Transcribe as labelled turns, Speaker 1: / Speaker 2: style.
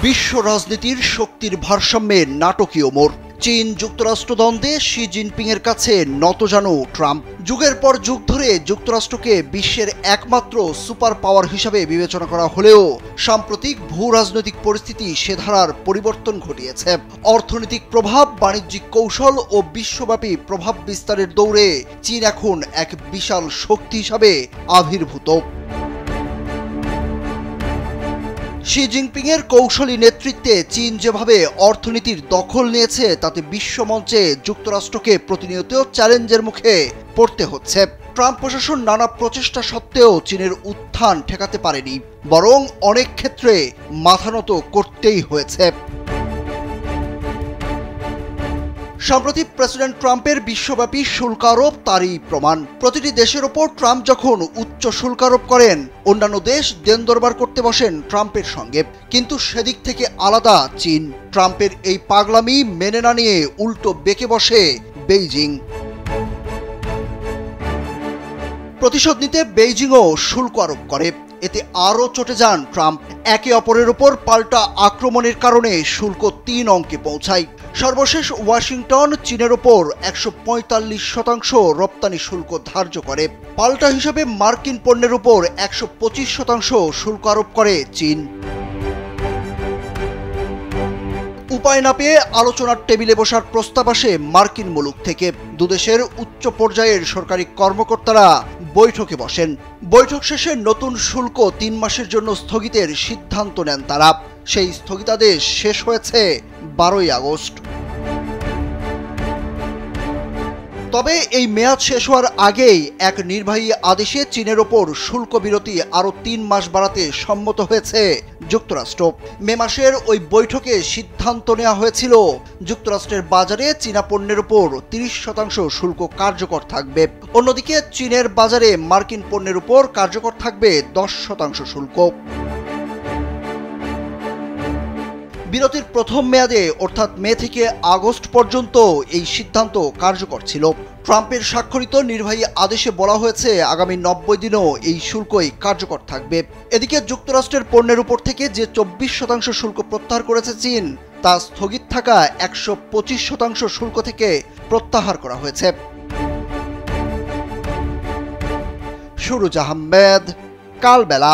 Speaker 1: বিশ্ব রাজনীতির শক্তির ভারসাম্যে নাটকীয় মোড়। চীন যুক্তরাষ্ট্র দ্বন্দ্বে শি জিনপিং এর কাছে নতজানু ট্রাম্প। যুগের পর যুগ ধরে যুক্তরাষ্ট্রকে বিশ্বের একমাত্র সুপার পাওয়ার হিসাবে বিবেচনা করা হলেও সাম্প্রতিক ভূ রাজনৈতিক পরিস্থিতি সে ধারার পরিবর্তন ঘটিয়েছে। অর্থনৈতিক প্রভাব, বাণিজ্যিক কৌশল ও বিশ্বব্যাপী প্রভাব বিস্তারের দৌড়ে চীন এখন এক বিশাল শক্তি হিসাবে আবির্ভূত। শি জিনপিং এর কৌশলী নেতৃত্বে চীন যেভাবে অর্থনীতির দখল নিয়েছে তাতে বিশ্বমঞ্চে যুক্তরাষ্ট্রকে প্রতিনিয়ত চ্যালেঞ্জের মুখে পড়তে হচ্ছে। ট্রাম্প প্রশাসন নানা প্রচেষ্টা সত্ত্বেও চীনের উত্থান ঠেকাতে পারেনি, বরং অনেক ক্ষেত্রে মাথা নত করতেই হয়েছে। সাম্প্রতিক প্রেসিডেন্ট ট্রাম্পের বিশ্বব্যাপী শুল্ক আরোপ তারই প্রমাণ। প্রতিটি দেশের ওপর ট্রাম্প যখন উচ্চ শুল্ক আরোপ করেন, অন্যান্য দেশ দেন দরবার করতে বসেন ট্রাম্পের সঙ্গে। কিন্তু সেদিক থেকে আলাদা চীন। ট্রাম্পের এই পাগলামি মেনে না নিয়ে উল্টো বেঁকে বসে বেইজিং। প্রতিশোধ নিতে বেইজিংও শুল্ক আরোপ করে। এতে আরও চটে যান ট্রাম্প। একে অপরের ওপর পাল্টা আক্রমণের কারণে শুল্ক ৩ অঙ্কে পৌঁছায়। সর্বশেষ ওয়াশিংটন চীনের ওপর ১৪৫% রপ্তানি শুল্ক ধার্য করে। পাল্টা হিসাবে মার্কিন পণ্যের উপর ১২৫% শুল্ক আরোপ করে চীন। উপায় না পেয়ে আলোচনার টেবিলে বসার প্রস্তাব আসে মার্কিন মুলুক থেকে। দুদেশের উচ্চ পর্যায়ের সরকারি কর্মকর্তারা বৈঠকে বসেন। বৈঠক শেষে নতুন শুল্ক ৩ মাসের জন্য স্থগিতের সিদ্ধান্ত নেন তারা। সেই স্থগিতাদেশ শেষ হয়েছে ১২ই আগস্ট। তবে এই মেয়াদ শেষ হওয়ার আগেই এক নির্বাহী আদেশে চীনের ওপর শুল্ক বিরতি আরও ৩ মাস বাড়াতে সম্মত হয়েছে যুক্তরাষ্ট্র। মে মাসের ওই বৈঠকে সিদ্ধান্ত নেওয়া হয়েছিল যুক্তরাষ্ট্রের বাজারে চীনা পণ্যের ওপর ৩০% শুল্ক কার্যকর থাকবে। অন্যদিকে চীনের বাজারে মার্কিন পণ্যের উপর কার্যকর থাকবে ১০% শুল্ক। বিরতির প্রথম মেয়াদে অর্থাৎ মে থেকে আগস্ট পর্যন্ত এই সিদ্ধান্ত কার্যকর ছিল। ট্রাম্পের স্বাক্ষরিত নির্বাহী আদেশে বলা হয়েছে আগামী ৯০ দিনও এই শুল্কই কার্যকর থাকবে। এদিকে যুক্তরাষ্ট্রের পণ্যের উপর থেকে যে ২৪% শুল্ক প্রত্যাহার করেছে চীন, তা স্থগিত থাকা ১২৫% শুল্ক থেকে প্রত্যাহার করা হয়েছে। সুরুজ আহমেদ, কালবেলা।